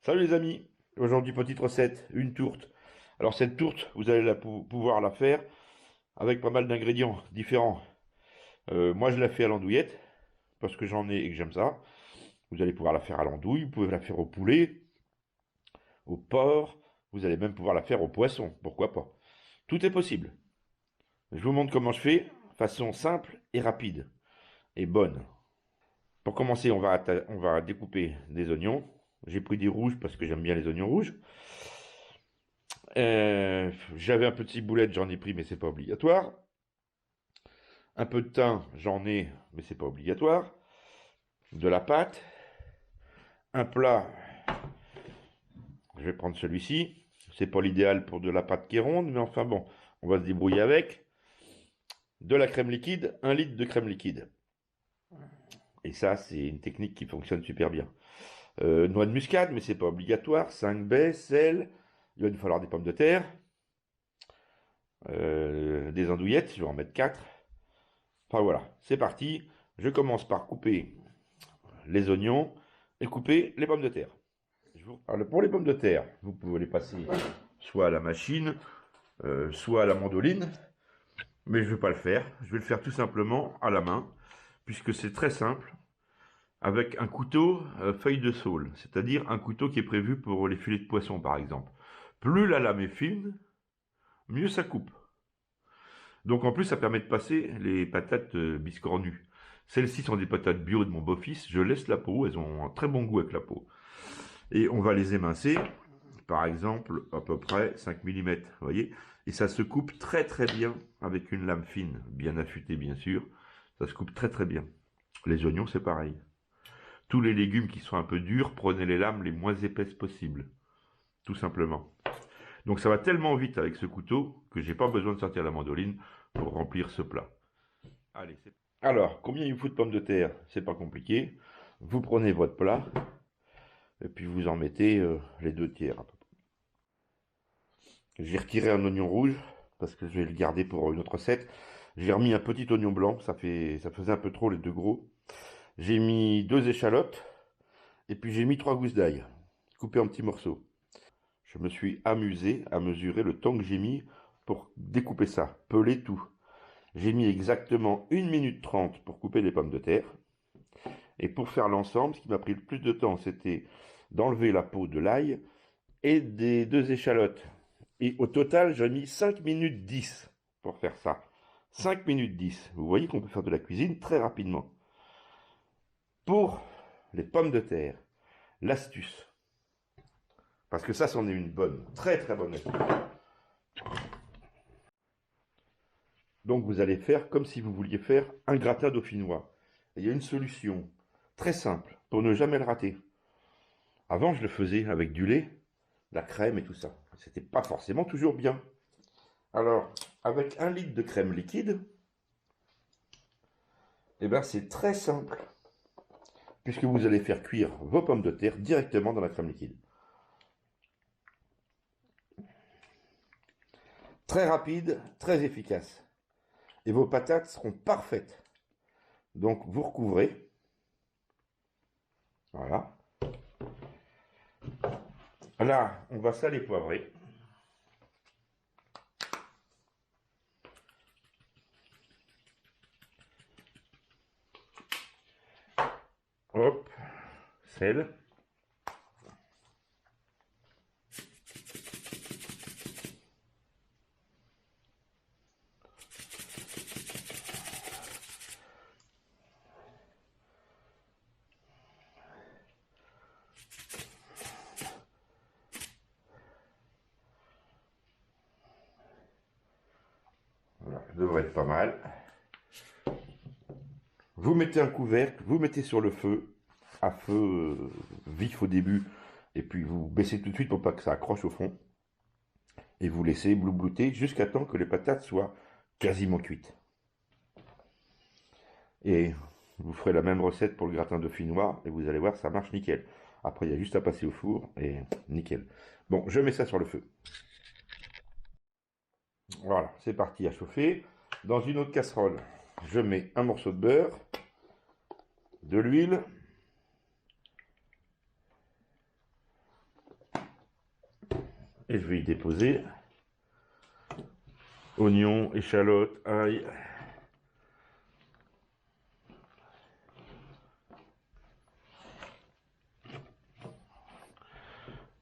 Salut les amis, aujourd'hui petite recette, une tourte. Alors cette tourte, vous allez pouvoir la faire avec pas mal d'ingrédients différents. Moi je la fais à l'andouillette, parce que j'en ai et que j'aime ça. Vous allez pouvoir la faire à l'andouille, vous pouvez la faire au poulet, au porc, vous allez même pouvoir la faire au poisson, pourquoi pas. Tout est possible. Je vous montre comment je fais, façon simple et rapide, et bonne. Pour commencer, on va découper des oignons. J'ai pris des rouges parce que j'aime bien les oignons rouges. J'avais un peu de ciboulette, j'en ai pris, mais c'est pas obligatoire. Un peu de thym, j'en ai, mais c'est pas obligatoire. De la pâte. Un plat, je vais prendre celui-ci. C'est pas l'idéal pour de la pâte qui est ronde, mais enfin bon, on va se débrouiller avec. De la crème liquide, 1 litre de crème liquide. Et ça, c'est une technique qui fonctionne super bien. Noix de muscade, mais c'est pas obligatoire. 5 baies, sel. Il va nous falloir des pommes de terre. Des andouillettes, je vais en mettre 4. Enfin voilà, c'est parti. Je commence par couper les oignons et couper les pommes de terre. Alors, pour les pommes de terre, vous pouvez les passer soit à la machine, soit à la mandoline, mais je ne vais pas le faire. Je vais le faire tout simplement à la main, puisque c'est très simple, avec un couteau feuille de saule, c'est-à-dire un couteau qui est prévu pour les filets de poisson, par exemple. Plus la lame est fine, mieux ça coupe. Donc en plus, ça permet de passer les patates biscornues. Celles-ci sont des patates bio de mon beau-fils. Je laisse la peau, elles ont un très bon goût avec la peau. Et on va les émincer, par exemple, à peu près 5 mm, vous voyez. Et ça se coupe très très bien avec une lame fine, bien affûtée bien sûr. Ça se coupe très très bien. Les oignons, c'est pareil. Tous les légumes qui sont un peu durs, prenez les lames les moins épaisses possibles, tout simplement. Donc ça va tellement vite avec ce couteau que j'ai pas besoin de sortir la mandoline pour remplir ce plat. Allez, c'est... Alors, combien il vous faut de pommes de terre? C'est pas compliqué. Vous prenez votre plat et puis vous en mettez les 2 tiers. J'ai retiré un oignon rouge parce que je vais le garder pour une autre recette. J'ai remis un petit oignon blanc, ça faisait un peu trop les deux gros. J'ai mis 2 échalotes et puis j'ai mis 3 gousses d'ail coupées en petits morceaux. Je me suis amusé à mesurer le temps que j'ai mis pour découper ça, peler tout. J'ai mis exactement 1 minute 30 pour couper les pommes de terre. Et pour faire l'ensemble, ce qui m'a pris le plus de temps, c'était d'enlever la peau de l'ail et des 2 échalotes. Et au total, j'ai mis 5 minutes 10 pour faire ça. 5 minutes 10. Vous voyez qu'on peut faire de la cuisine très rapidement. Pour les pommes de terre, l'astuce, parce que ça, c'en est une bonne, très très bonne astuce. Donc vous allez faire comme si vous vouliez faire un gratin dauphinois. Et il y a une solution très simple pour ne jamais le rater. Avant, je le faisais avec du lait, de la crème et tout ça. C'était pas forcément toujours bien. Alors, avec 1 litre de crème liquide, eh ben, c'est très simple, puisque vous allez faire cuire vos pommes de terre directement dans la crème liquide. Très rapide, très efficace. Et vos patates seront parfaites. Donc, vous recouvrez. Voilà. Là, on va saler poivrer. Hop, sel. Voilà, ça devrait être pas mal. Vous mettez un couvercle, vous mettez sur le feu, à feu vif au début, et puis vous baissez tout de suite pour pas que ça accroche au fond. Et vous laissez bloublouter jusqu'à temps que les patates soient quasiment cuites. Et vous ferez la même recette pour le gratin dauphinois et vous allez voir, ça marche nickel. Après, il y a juste à passer au four et nickel. Bon, je mets ça sur le feu. Voilà, c'est parti à chauffer. Dans une autre casserole, je mets un morceau de beurre, de l'huile, Et je vais y déposer oignons, échalotes, ail.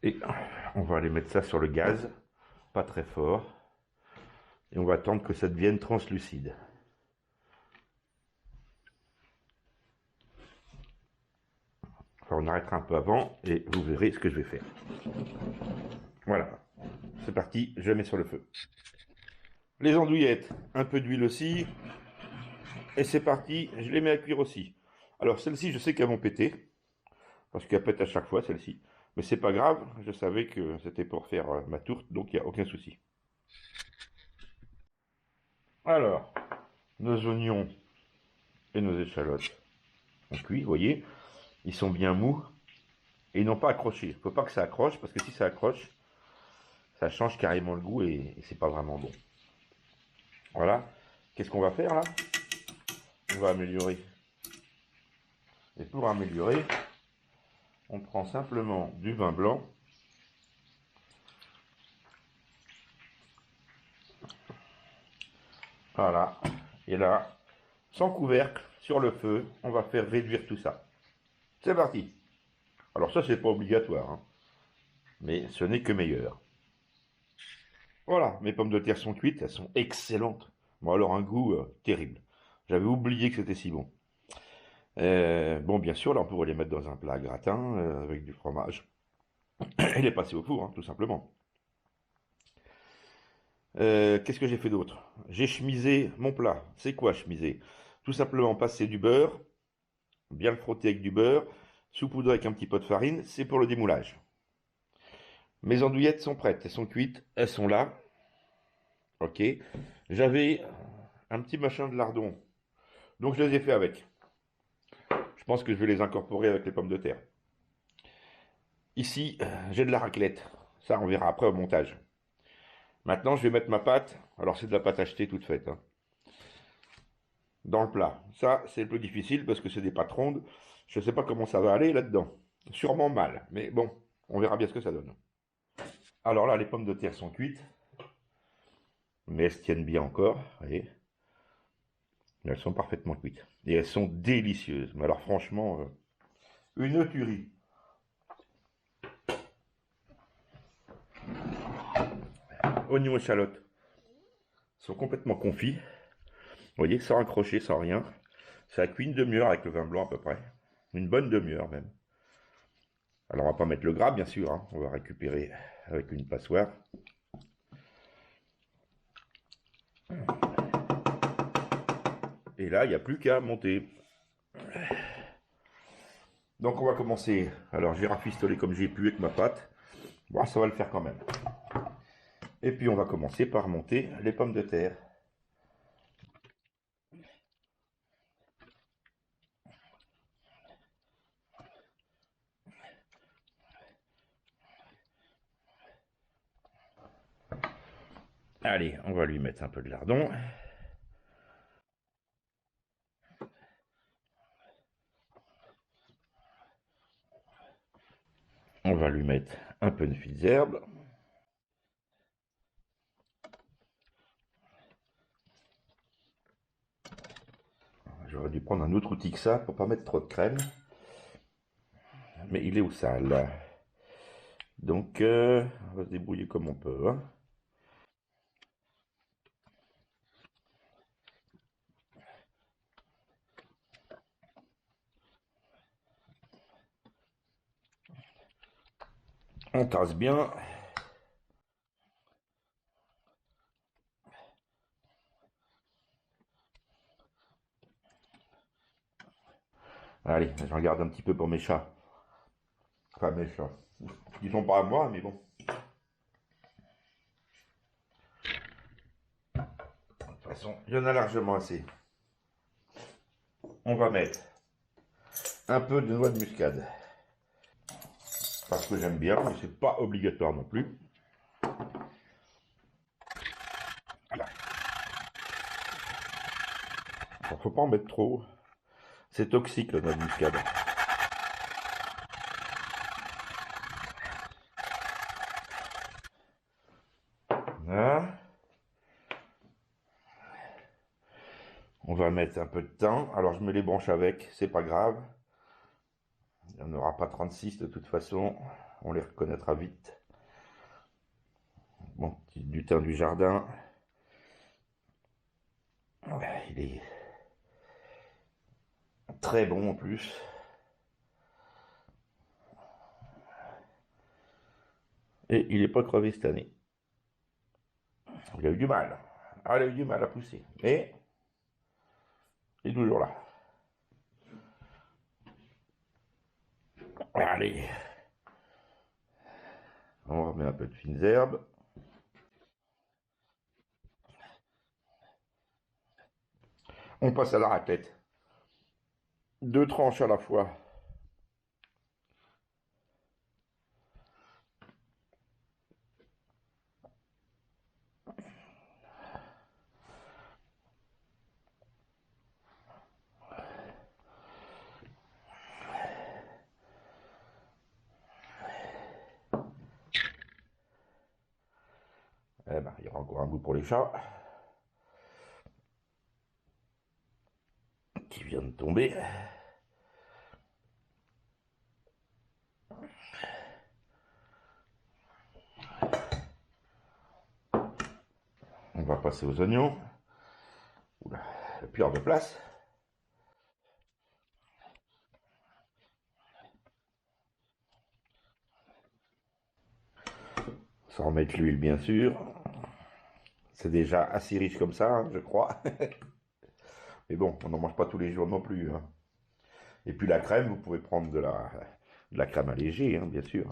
Et on va aller mettre ça sur le gaz, pas très fort. Et on va attendre que ça devienne translucide. Enfin, on arrêtera un peu avant et vous verrez ce que je vais faire. Voilà, c'est parti, je mets sur le feu. Les andouillettes, un peu d'huile aussi. Et c'est parti, je les mets à cuire aussi. Alors celles-ci, je sais qu'elles vont péter, parce qu'elles pètent à chaque fois, celles-ci. Mais c'est pas grave, je savais que c'était pour faire ma tourte, donc il n'y a aucun souci. Alors, nos oignons et nos échalotes ont cuit, vous voyez, ils sont bien mous et ils n'ont pas accroché. Il ne faut pas que ça accroche, parce que si ça accroche, ça change carrément le goût et c'est pas vraiment bon. Voilà, qu'est-ce qu'on va faire là? On va améliorer. Et pour améliorer, on prend simplement du vin blanc. Voilà, et là, sans couvercle, sur le feu, on va faire réduire tout ça. C'est parti. Alors ça, c'est pas obligatoire, hein, mais ce n'est que meilleur. Voilà, mes pommes de terre sont cuites, elles sont excellentes. Bon, alors un goût terrible. J'avais oublié que c'était si bon. Bon, bien sûr, là, on pourrait les mettre dans un plat gratin avec du fromage et les passer au four, hein, tout simplement. Qu'est-ce que j'ai fait d'autre? J'ai chemisé mon plat. C'est quoi chemiser? Tout simplement passer du beurre, bien le frotter avec du beurre, saupoudrer avec un petit peu de farine, c'est pour le démoulage. Mes andouillettes sont prêtes, elles sont cuites, elles sont là. Ok. J'avais un petit machin de lardon, donc je les ai fait avec. Je pense que je vais les incorporer avec les pommes de terre. Ici, j'ai de la raclette. Ça, on verra après au montage. Maintenant, je vais mettre ma pâte. Alors, c'est de la pâte achetée toute faite, hein, dans le plat. Ça, c'est le plus difficile parce que c'est des pâtes rondes. Je ne sais pas comment ça va aller là-dedans. Sûrement mal, mais bon, on verra bien ce que ça donne. Alors là, les pommes de terre sont cuites, mais elles se tiennent bien encore, vous voyez. Elles sont parfaitement cuites. Et elles sont délicieuses. Mais alors franchement, une tuerie. Oignons et échalotes sont complètement confits. Vous voyez, sans accrocher, sans rien. Ça a cuit une demi-heure avec le vin blanc à peu près. Une bonne demi-heure même. Alors on va pas mettre le gras bien sûr, hein. On va récupérer avec une passoire. Et là, il n'y a plus qu'à monter. Donc on va commencer. Alors j'ai rafistolé comme j'ai pu avec ma pâte. Bon, ça va le faire quand même. Et puis on va commencer par monter les pommes de terre. Allez, on va lui mettre un peu de lardon. On va lui mettre un peu de fines herbes. J'aurais dû prendre un autre outil que ça pour pas mettre trop de crème. Mais il est au sale. Donc, on va se débrouiller comme on peut, hein. On tasse bien. Allez, j'en garde un petit peu pour mes chats. Enfin, mes chats. Ils sont pas à moi, mais bon. De toute façon, il y en a largement assez. On va mettre un peu de noix de muscade. Parce que j'aime bien, mais c'est pas obligatoire non plus. Voilà. Alors, faut pas en mettre trop. C'est toxique la noix de muscade. Voilà. On va mettre un peu de temps. Alors je me les branche avec, c'est pas grave. Il n'y en aura pas 36 de toute façon. On les reconnaîtra vite. Bon, petit lutin du jardin. Ouais, il est très bon en plus. Et il n'est pas crevé cette année. Il a eu du mal. Ah, il a eu du mal à pousser. Mais il est toujours là. Allez. On remet un peu de fines herbes. On passe à la raclette. 2 tranches à la fois. Eh ben, il y aura encore un bout pour les chats. Qui vient de tomber. On va passer aux oignons. Oula, le pire de place. Sans remettre l'huile, bien sûr. C'est déjà assez riche comme ça, hein, je crois. Mais bon, on n'en mange pas tous les jours non plus, hein. Et puis la crème, vous pouvez prendre de la crème allégée, hein, bien sûr.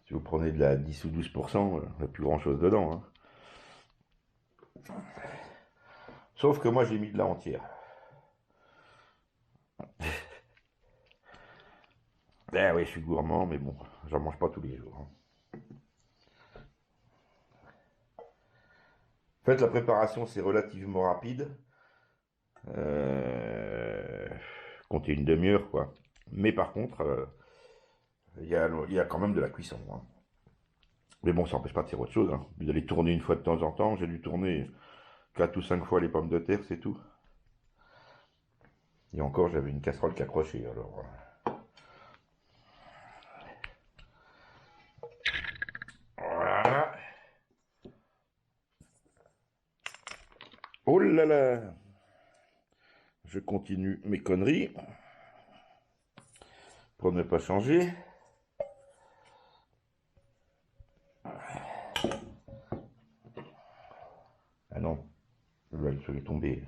Si vous prenez de la 10 ou 12%, il n'y a plus grand chose dedans, hein. Sauf que moi, j'ai mis de la entière. Ben oui, je suis gourmand, mais bon, j'en mange pas tous les jours, hein. En fait, la préparation, c'est relativement rapide. Euh, Comptez une demi-heure, quoi. Mais par contre, il y a quand même de la cuisson, hein. Mais bon, ça n'empêche pas de faire autre chose, hein. Vous allez tourner une fois de temps en temps. J'ai dû tourner 4 ou 5 fois les pommes de terre, c'est tout. Et encore, j'avais une casserole qui accrochait, alors. Voilà. Oh là là! Je continue mes conneries pour ne pas changer. Ah non, là, il serait tombé.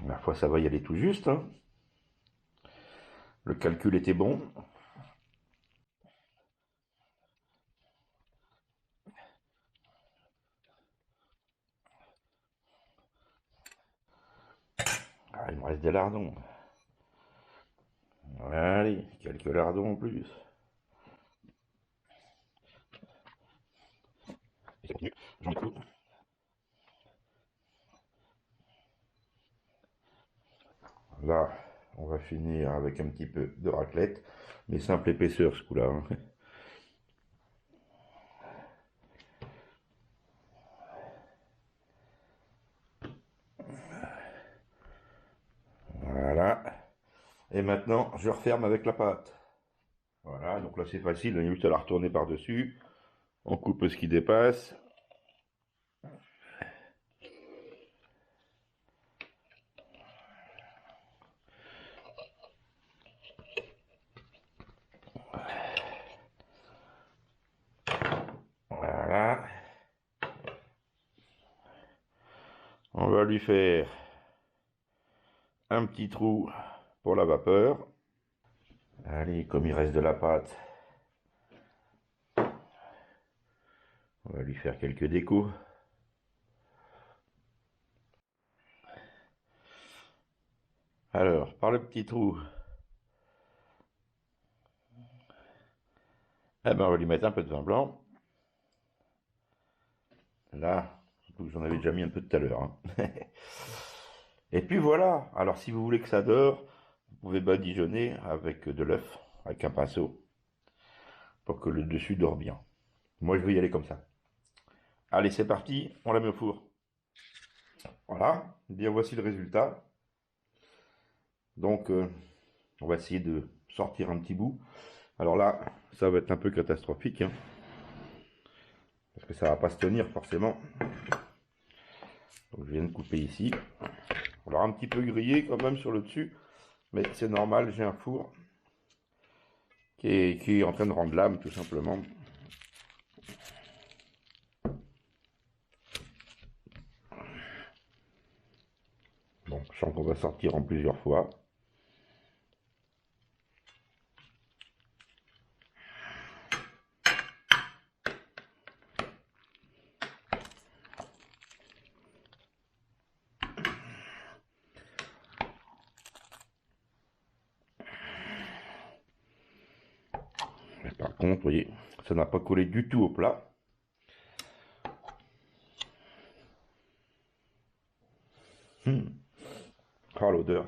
La fois, ça va y aller tout juste, hein. Le calcul était bon. Ah, il me reste des lardons. Allez, quelques lardons en plus. J'en ai plus. Là, on va finir avec un petit peu de raclette, mais simple épaisseur ce coup-là, hein. Voilà. Et maintenant, je referme avec la pâte. Voilà, donc là c'est facile, on a juste à la retourner par-dessus. On coupe ce qui dépasse. Voilà. On va lui faire un petit trou pour la vapeur. Allez, comme il reste de la pâte, on va lui faire quelques décos. Alors, par le petit trou, eh ben, on va lui mettre un peu de vin blanc. Là, surtout que j'en avais déjà mis un peu tout à l'heure, hein. Et puis voilà. Alors si vous voulez que ça dore, vous pouvez badigeonner avec de l'œuf, avec un pinceau, pour que le dessus dort bien. Moi je vais y aller comme ça. Allez, c'est parti, on la met au four. Voilà, bien voici le résultat. Donc on va essayer de sortir un petit bout. Alors là, ça va être un peu catastrophique, hein, parce que ça va pas se tenir forcément. Donc je viens de couper ici. Alors un petit peu grillé quand même sur le dessus, mais c'est normal, j'ai un four qui est en train de rendre l'âme tout simplement. Bon, je sens qu'on va sortir en plusieurs fois. Mais par contre, vous voyez, ça n'a pas collé du tout au plat. Oh, l'odeur.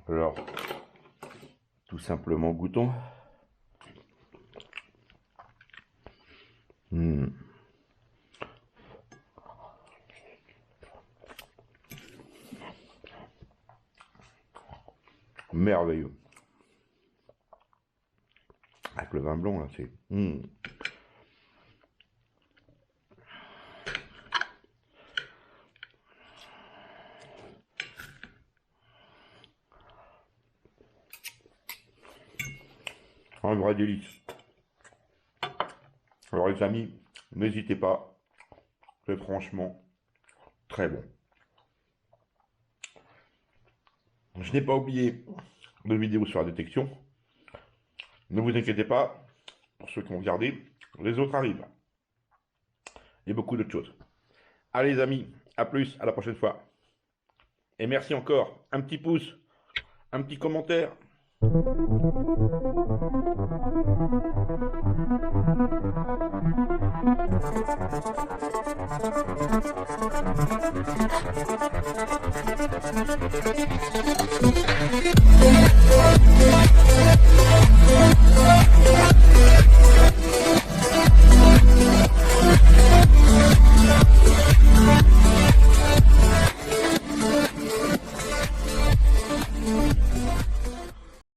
Alors, tout simplement goûtons. Merveilleux. Avec le vin blanc, là, c'est... Un vrai délice. Alors les amis, n'hésitez pas. C'est franchement très bon. Je n'ai pas oublié de vidéo sur la détection. Ne vous inquiétez pas, pour ceux qui ont regardé, les autres arrivent. Il y a beaucoup d'autres choses. Allez les amis, à plus, à la prochaine fois. Et merci encore. Un petit pouce, un petit commentaire.